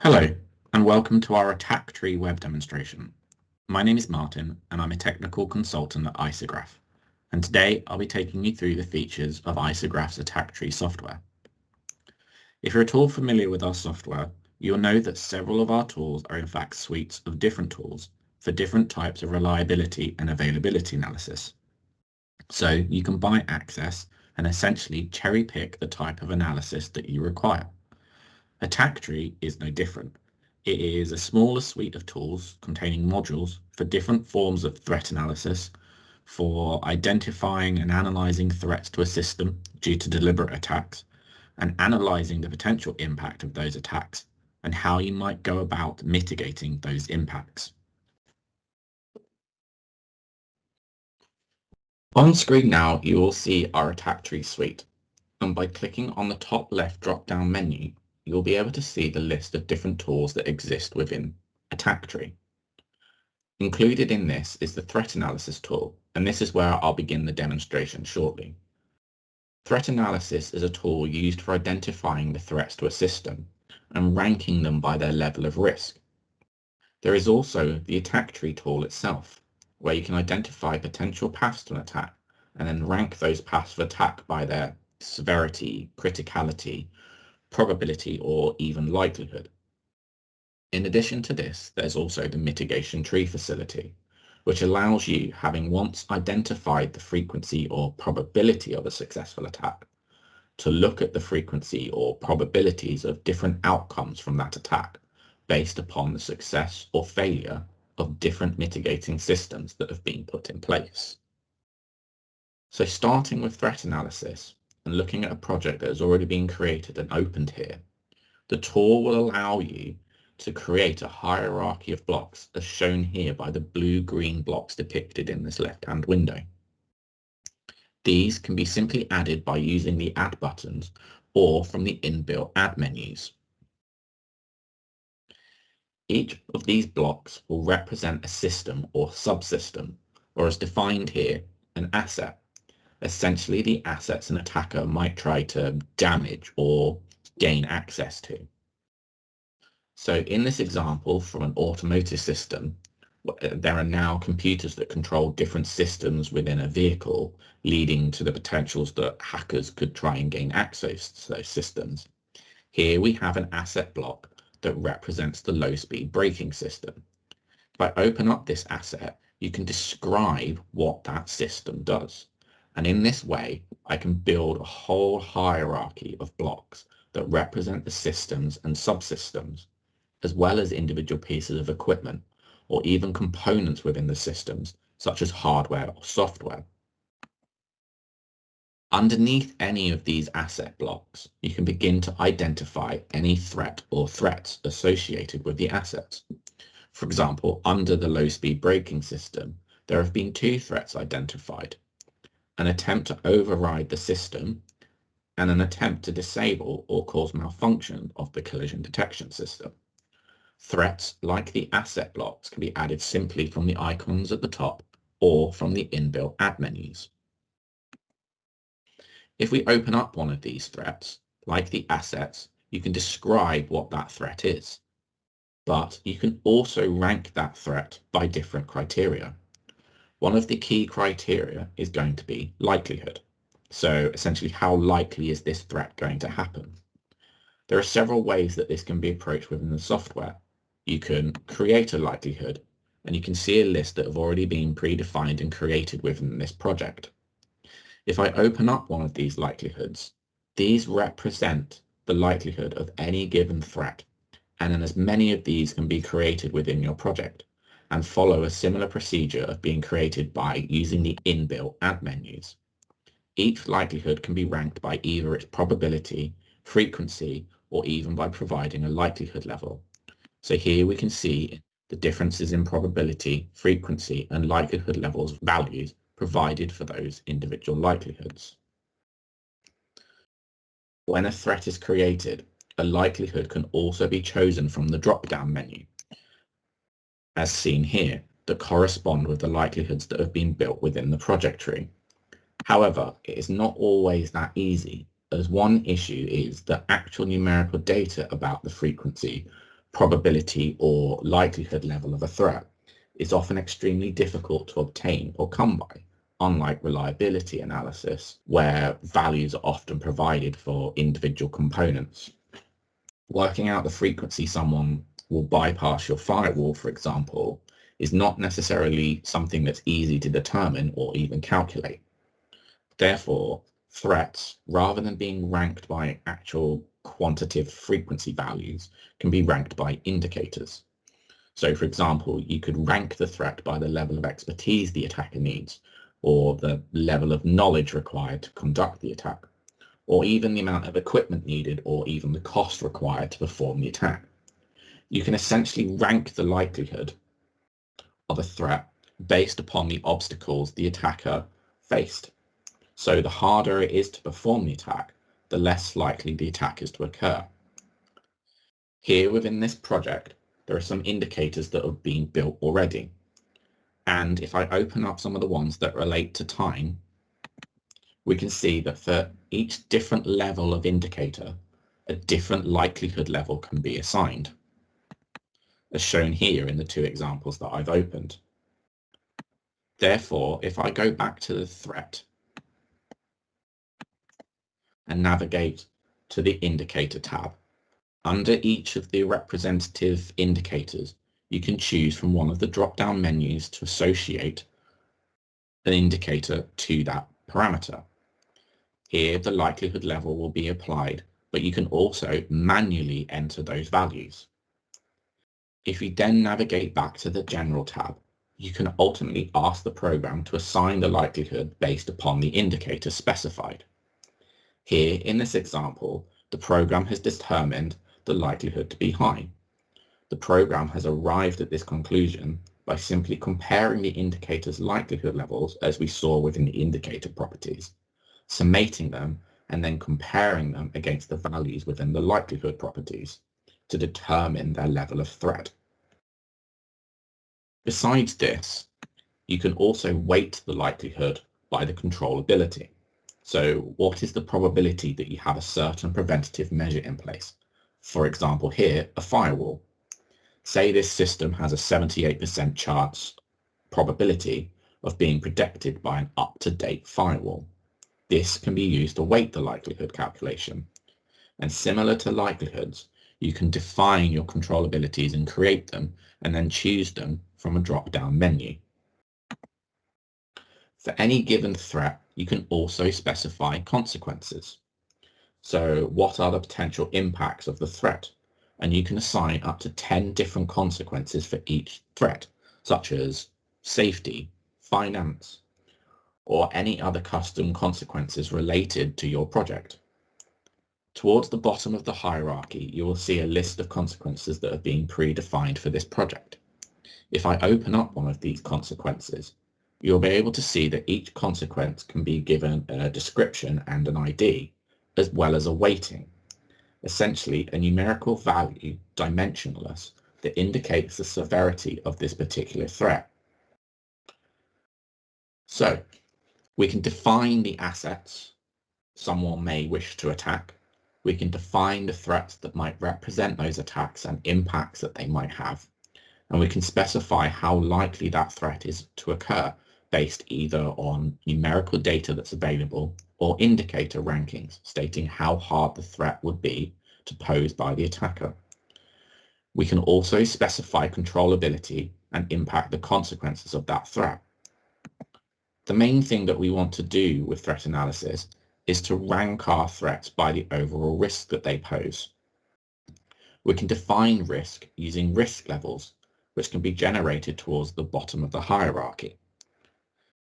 Hello, and welcome to our AttackTree web demonstration. My name is Martin, and I'm a technical consultant at Isograph, and today I'll be taking you through the features of Isograph's AttackTree software. If you're at all familiar with our software, you'll know that several of our tools are in fact suites of different tools for different types of reliability and availability analysis. So you can buy access and essentially cherry pick the type of analysis that you require. AttackTree is no different. It is a smaller suite of tools containing modules for different forms of threat analysis, for identifying and analyzing threats to a system due to deliberate attacks, and analyzing the potential impact of those attacks and how you might go about mitigating those impacts. On screen now, you will see our AttackTree suite, and by clicking on the top left drop-down menu, you'll be able to see the list of different tools that exist within AttackTree. Included in this is the threat analysis tool, and this is where I'll begin the demonstration shortly. Threat analysis is a tool used for identifying the threats to a system and ranking them by their level of risk. There is also the AttackTree tool itself, where you can identify potential paths to an attack and then rank those paths of attack by their severity, criticality, probability, or even likelihood. In addition to this, there's also the mitigation tree facility, which allows you, having once identified the frequency or probability of a successful attack, to look at the frequency or probabilities of different outcomes from that attack based upon the success or failure of different mitigating systems that have been put in place. So starting with threat analysis, and looking at a project that has already been created and opened here, the tool will allow you to create a hierarchy of blocks as shown here by the blue-green blocks depicted in this left-hand window. These can be simply added by using the add buttons or from the inbuilt add menus. Each of these blocks will represent a system or subsystem, or as defined here, an asset. Essentially the assets an attacker might try to damage or gain access to. So in this example from an automotive system, there are now computers that control different systems within a vehicle, leading to the potentials that hackers could try and gain access to those systems. Here we have an asset block that represents the low-speed braking system. If I open up this asset, you can describe what that system does. And in this way, I can build a whole hierarchy of blocks that represent the systems and subsystems, as well as individual pieces of equipment, or even components within the systems, such as hardware or software. Underneath any of these asset blocks, you can begin to identify any threat or threats associated with the assets. For example, under the low-speed braking system, there have been two threats identified: an attempt to override the system, and an attempt to disable or cause malfunction of the collision detection system. Threats like the asset blocks can be added simply from the icons at the top or from the inbuilt add menus. If we open up one of these threats, like the assets, you can describe what that threat is, but you can also rank that threat by different criteria. One of the key criteria is going to be likelihood. So essentially, how likely is this threat going to happen? There are several ways that this can be approached within the software. You can create a likelihood, and you can see a list that have already been predefined and created within this project. If I open up one of these likelihoods, these represent the likelihood of any given threat, and then as many of these can be created within your project, and follow a similar procedure of being created by using the inbuilt add menus. Each likelihood can be ranked by either its probability, frequency, or even by providing a likelihood level. So here we can see the differences in probability, frequency, and likelihood levels values provided for those individual likelihoods. When a threat is created, a likelihood can also be chosen from the drop-down menu, as seen here, that correspond with the likelihoods that have been built within the project tree. However, it is not always that easy, as one issue is that actual numerical data about the frequency, probability or likelihood level of a threat is often extremely difficult to obtain or come by, unlike reliability analysis, where values are often provided for individual components. Working out the frequency someone will bypass your firewall, for example, is not necessarily something that's easy to determine or even calculate. Therefore, threats, rather than being ranked by actual quantitative frequency values, can be ranked by indicators. So, for example, you could rank the threat by the level of expertise the attacker needs, or the level of knowledge required to conduct the attack, or even the amount of equipment needed, or even the cost required to perform the attack. You can essentially rank the likelihood of a threat based upon the obstacles the attacker faced. So the harder it is to perform the attack, the less likely the attack is to occur. Here within this project, there are some indicators that have been built already. And if I open up some of the ones that relate to time, we can see that for each different level of indicator, a different likelihood level can be assigned, as shown here in the two examples that I've opened. Therefore, if I go back to the threat and navigate to the indicator tab, under each of the representative indicators, you can choose from one of the drop-down menus to associate an indicator to that parameter. Here, the likelihood level will be applied, but you can also manually enter those values. If you then navigate back to the General tab, you can ultimately ask the program to assign the likelihood based upon the indicator specified. Here, in this example, the program has determined the likelihood to be high. The program has arrived at this conclusion by simply comparing the indicator's likelihood levels, as we saw within the indicator properties, summating them, and then comparing them against the values within the likelihood properties to determine their level of threat. Besides this, you can also weight the likelihood by the controllability. So what is the probability that you have a certain preventative measure in place? For example, here, a firewall. Say this system has a 78% chance probability of being protected by an up-to-date firewall. This can be used to weight the likelihood calculation. And similar to likelihoods, you can define your controllabilities and create them, and then choose them from a drop-down menu. For any given threat, you can also specify consequences. So what are the potential impacts of the threat? And you can assign up to 10 different consequences for each threat, such as safety, finance, or any other custom consequences related to your project. Towards the bottom of the hierarchy, you will see a list of consequences that have been predefined for this project. If I open up one of these consequences, you'll be able to see that each consequence can be given a description and an ID, as well as a weighting. Essentially, a numerical value, dimensionless, that indicates the severity of this particular threat. So, we can define the assets someone may wish to attack. We can define the threats that might represent those attacks and impacts that they might have. And we can specify how likely that threat is to occur based either on numerical data that's available or indicator rankings stating how hard the threat would be to pose by the attacker. We can also specify controllability and impact the consequences of that threat. The main thing that we want to do with threat analysis is to rank our threats by the overall risk that they pose. We can define risk using risk levels, which can be generated towards the bottom of the hierarchy.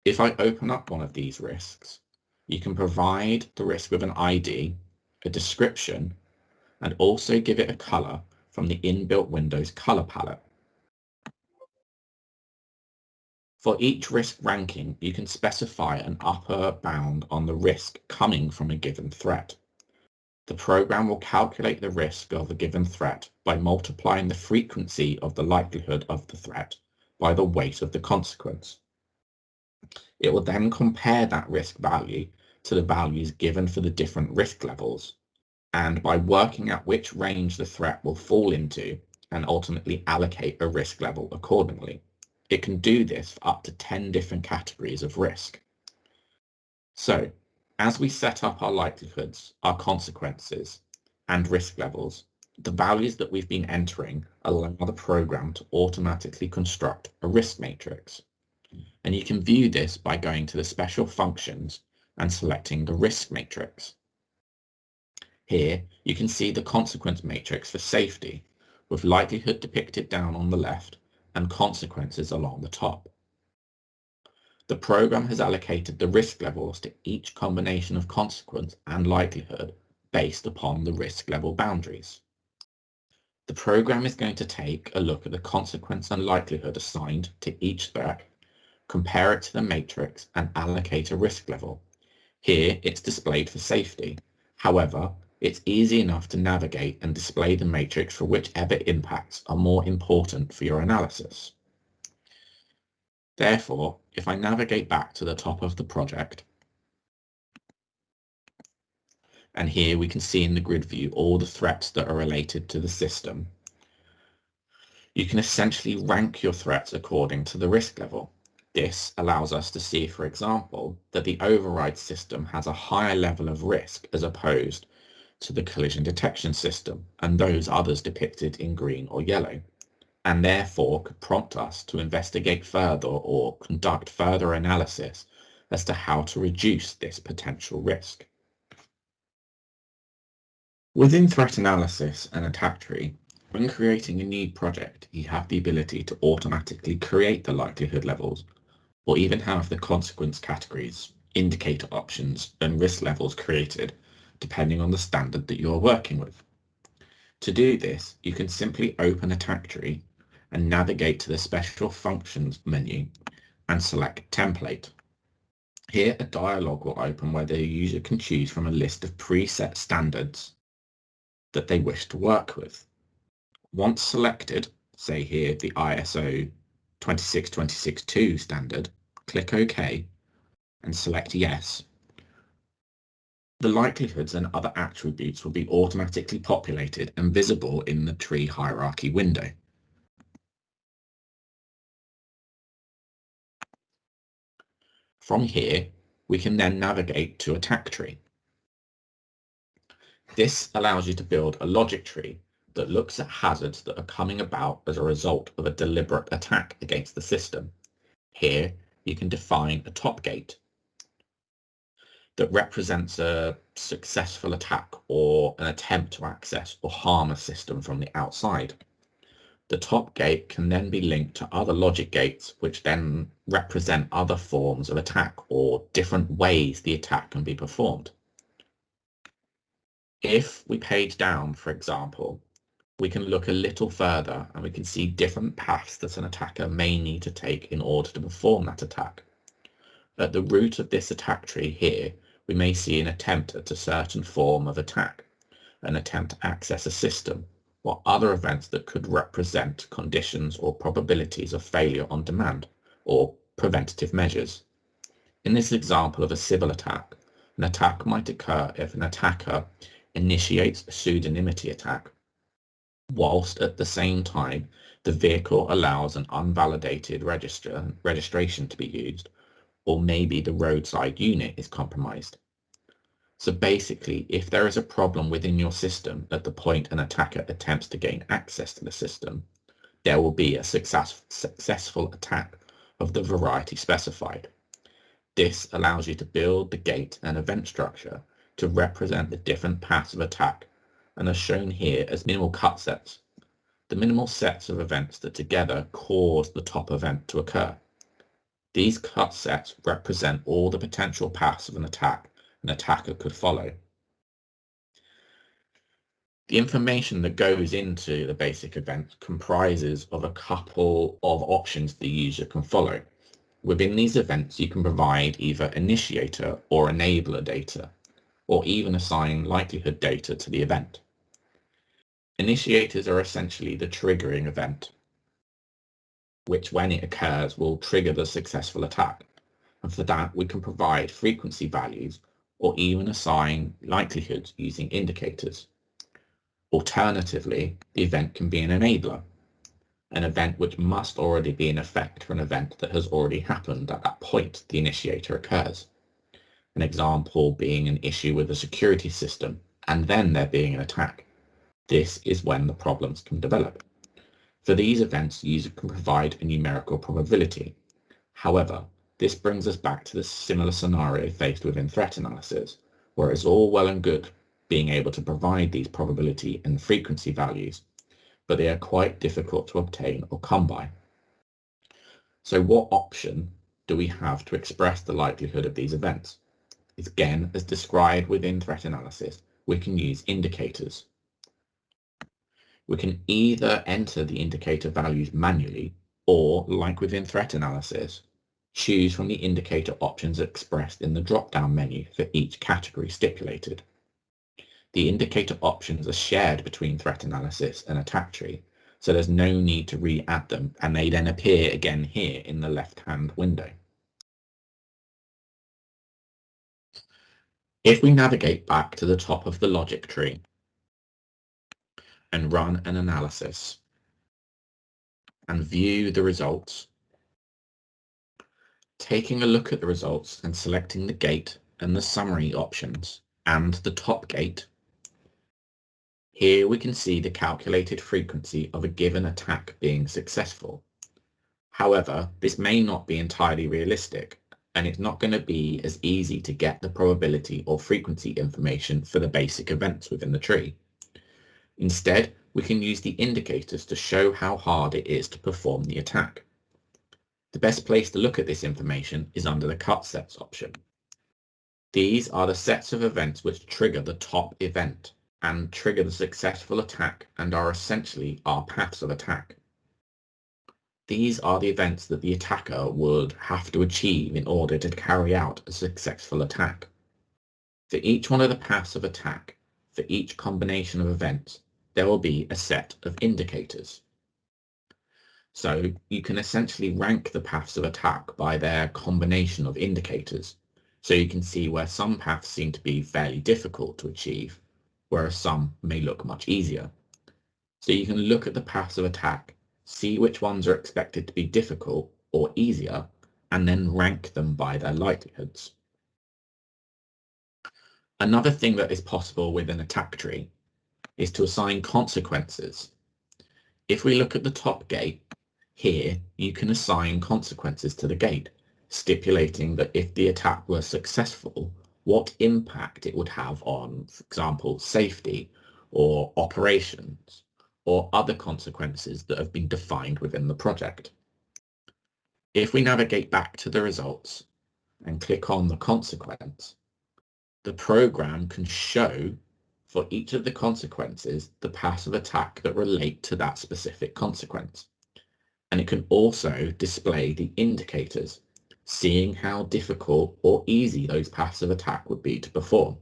If I open up one of these risks, you can provide the risk with an ID, a description, and also give it a color from the inbuilt Windows color palette. For each risk ranking, you can specify an upper bound on the risk coming from a given threat. The program will calculate the risk of a given threat by multiplying the frequency of the likelihood of the threat by the weight of the consequence. It will then compare that risk value to the values given for the different risk levels, and by working out which range the threat will fall into, and ultimately allocate a risk level accordingly. It can do this for up to 10 different categories of risk. So, as we set up our likelihoods, our consequences, and risk levels, the values that we've been entering allow the program to automatically construct a risk matrix. And you can view this by going to the special functions and selecting the risk matrix. Here, you can see the consequence matrix for safety, with likelihood depicted down on the left and consequences along the top. The program has allocated the risk levels to each combination of consequence and likelihood based upon the risk level boundaries. The program is going to take a look at the consequence and likelihood assigned to each threat, compare it to the matrix, and allocate a risk level. Here, it's displayed for safety. However, it's easy enough to navigate and display the matrix for whichever impacts are more important for your analysis. Therefore, if I navigate back to the top of the project, and here we can see in the grid view all the threats that are related to the system, you can essentially rank your threats according to the risk level. This allows us to see, for example, that the override system has a higher level of risk as opposed to the collision detection system and those others depicted in green or yellow, and therefore could prompt us to investigate further or conduct further analysis as to how to reduce this potential risk. Within threat analysis and AttackTree, when creating a new project, you have the ability to automatically create the likelihood levels, or even have the consequence categories, indicator options, and risk levels created, depending on the standard that you're working with. To do this, you can simply open AttackTree and navigate to the Special Functions menu and select Template. Here, a dialog will open where the user can choose from a list of preset standards that they wish to work with. Once selected, say here the ISO 26262 standard, click OK and select Yes. The likelihoods and other attributes will be automatically populated and visible in the tree hierarchy window. From here, we can then navigate to AttackTree. This allows you to build a logic tree that looks at hazards that are coming about as a result of a deliberate attack against the system. Here, you can define a top gate that represents a successful attack or an attempt to access or harm a system from the outside. The top gate can then be linked to other logic gates, which then represent other forms of attack or different ways the attack can be performed. If we page down, for example, we can look a little further and we can see different paths that an attacker may need to take in order to perform that attack. At the root of this attack tree here, we may see an attempt at a certain form of attack, an attempt to access a system, or other events that could represent conditions or probabilities of failure on demand, or preventative measures. In this example of a civil attack, an attack might occur if an attacker initiates a pseudonymity attack, whilst at the same time the vehicle allows an unvalidated registration to be used, or maybe the roadside unit is compromised. So basically, if there is a problem within your system at the point an attacker attempts to gain access to the system, there will be a successful attack of the variety specified. This allows you to build the gate and event structure to represent the different paths of attack and are shown here as minimal cut sets, the minimal sets of events that together cause the top event to occur. These cut sets represent all the potential paths of an attack an attacker could follow. The information that goes into the basic event comprises of a couple of options the user can follow. Within these events, you can provide either initiator or enabler data, or even assign likelihood data to the event. Initiators are essentially the triggering event, which when it occurs will trigger the successful attack. And for that, we can provide frequency values or even assign likelihoods using indicators. Alternatively, the event can be an enabler, an event which must already be in effect for an event that has already happened at that point the initiator occurs. An example being an issue with a security system, and then there being an attack. This is when the problems can develop. For these events, the user can provide a numerical probability. However, this brings us back to the similar scenario faced within threat analysis, where it's all well and good being able to provide these probability and frequency values, but they are quite difficult to obtain or come by. So what option do we have to express the likelihood of these events? Again, as described within threat analysis, we can use indicators. We can either enter the indicator values manually or, like within threat analysis, choose from the indicator options expressed in the drop-down menu for each category stipulated. The indicator options are shared between threat analysis and AttackTree, so there's no need to re-add them, and they then appear again here in the left-hand window. If we navigate back to the top of the logic tree and run an analysis and view the results, taking a look at the results and selecting the gate and the summary options and the top gate, here we can see the calculated frequency of a given attack being successful. However, this may not be entirely realistic, and it's not going to be as easy to get the probability or frequency information for the basic events within the tree. Instead, we can use the indicators to show how hard it is to perform the attack. The best place to look at this information is under the cut sets option. These are the sets of events which trigger the top event and trigger the successful attack and are essentially our paths of attack. These are the events that the attacker would have to achieve in order to carry out a successful attack. For each one of the paths of attack, for each combination of events, there will be a set of indicators. So you can essentially rank the paths of attack by their combination of indicators. So you can see where some paths seem to be fairly difficult to achieve, whereas some may look much easier. So you can look at the paths of attack, see which ones are expected to be difficult or easier, and then rank them by their likelihoods. Another thing that is possible with an attack tree is to assign consequences. If we look at the top gate, here you can assign consequences to the gate, stipulating that if the attack were successful, what impact it would have on, for example, safety or operations or other consequences that have been defined within the project. If we navigate back to the results and click on the consequence, the program can show for each of the consequences the paths of attack that relate to that specific consequence. And it can also display the indicators, seeing how difficult or easy those paths of attack would be to perform.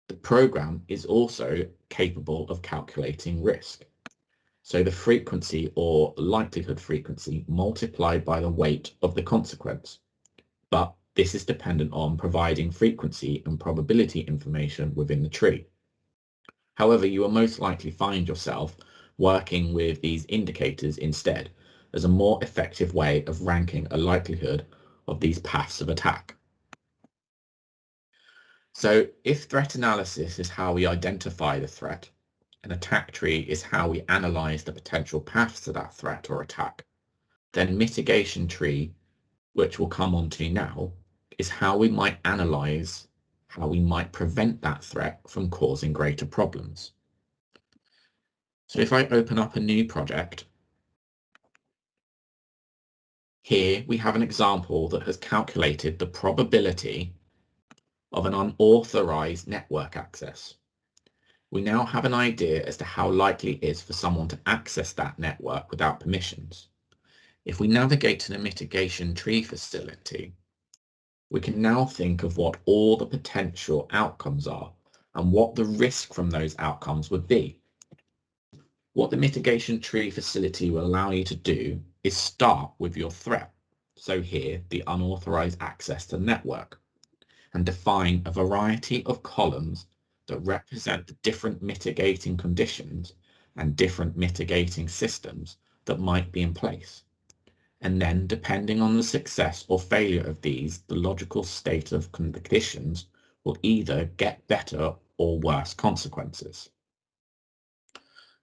The program is also capable of calculating risk. So the frequency or likelihood frequency multiplied by the weight of the consequence. But this is dependent on providing frequency and probability information within the tree. However, you will most likely find yourself working with these indicators instead as a more effective way of ranking a likelihood of these paths of attack. So if threat analysis is how we identify the threat, an attack tree is how we analyze the potential paths to that threat or attack, then mitigation tree, which we'll come on to now, is how we might analyze how we might prevent that threat from causing greater problems. So if I open up a new project, here we have an example that has calculated the probability of an unauthorized network access. We now have an idea as to how likely it is for someone to access that network without permissions. If we navigate to the mitigation tree facility, we can now think of what all the potential outcomes are and what the risk from those outcomes would be. What the mitigation tree facility will allow you to do is start with your threat. So here, the unauthorized access to the network, and define a variety of columns that represent the different mitigating conditions and different mitigating systems that might be in place. And then, depending on the success or failure of these, the logical state of conditions will either get better or worse consequences.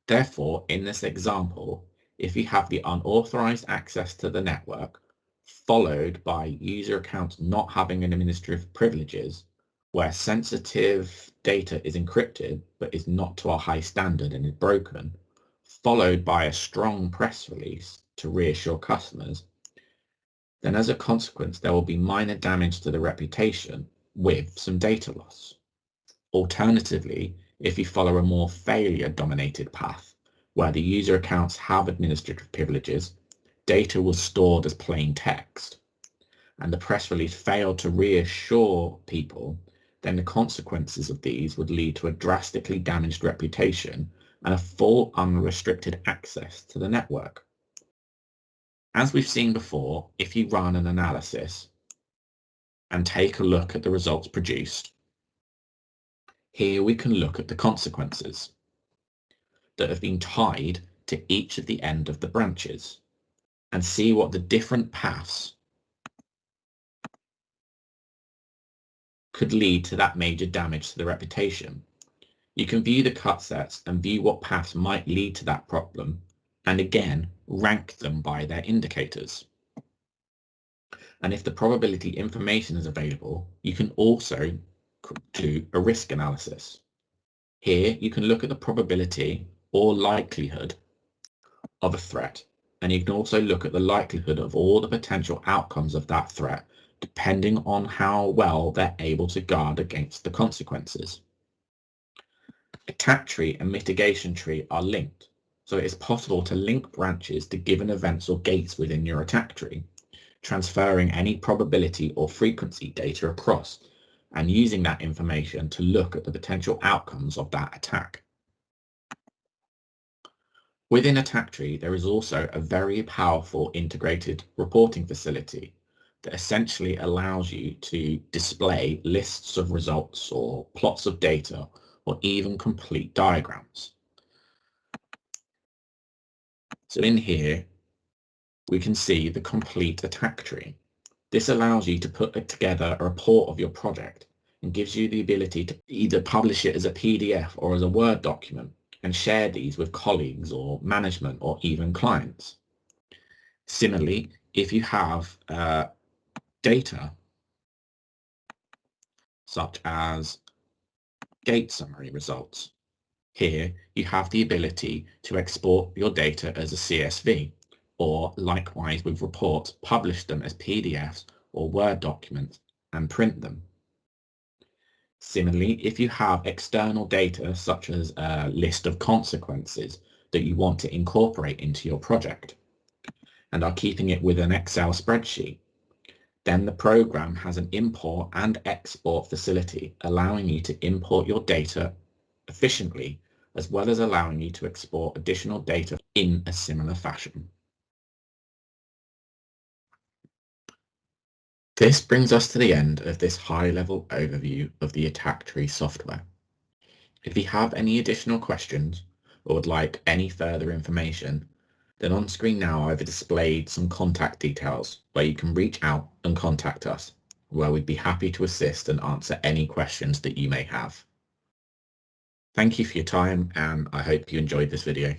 Therefore, in this example, if you have the unauthorized access to the network, followed by user accounts not having administrative privileges, where sensitive data is encrypted but is not to a high standard and is broken, followed by a strong press release to reassure customers, then as a consequence there will be minor damage to the reputation with some data loss. Alternatively, if you follow a more failure-dominated path, where the user accounts have administrative privileges, data was stored as plain text, and the press release failed to reassure people, then the consequences of these would lead to a drastically damaged reputation and a full unrestricted access to the network. As we've seen before, if you run an analysis and take a look at the results produced, here we can look at the consequences that have been tied to each of the end of the branches and see what the different paths could lead to that major damage to the reputation. You can view the cut sets and view what paths might lead to that problem, and again, rank them by their indicators. And if the probability information is available, you can also do a risk analysis. Here, you can look at the probability or likelihood of a threat, and you can also look at the likelihood of all the potential outcomes of that threat, depending on how well they're able to guard against the consequences. Attack tree and mitigation tree are linked, so it is possible to link branches to given events or gates within your attack tree, transferring any probability or frequency data across and using that information to look at the potential outcomes of that attack. Within AttackTree, there is also a very powerful integrated reporting facility that essentially allows you to display lists of results or plots of data or even complete diagrams. So in here, we can see the complete attack tree. This allows you to put together a report of your project and gives you the ability to either publish it as a PDF or as a Word document and share these with colleagues or management or even clients. Similarly, if you have data such as gate summary results, here you have the ability to export your data as a CSV, or likewise with reports, publish them as PDFs or Word documents and print them. Similarly, if you have external data such as a list of consequences that you want to incorporate into your project and are keeping it with an Excel spreadsheet, then the program has an import and export facility allowing you to import your data efficiently, as well as allowing you to export additional data in a similar fashion. This brings us to the end of this high-level overview of the AttackTree software. If you have any additional questions or would like any further information, then on screen now I've displayed some contact details where you can reach out and contact us, where we'd be happy to assist and answer any questions that you may have. Thank you for your time, and I hope you enjoyed this video.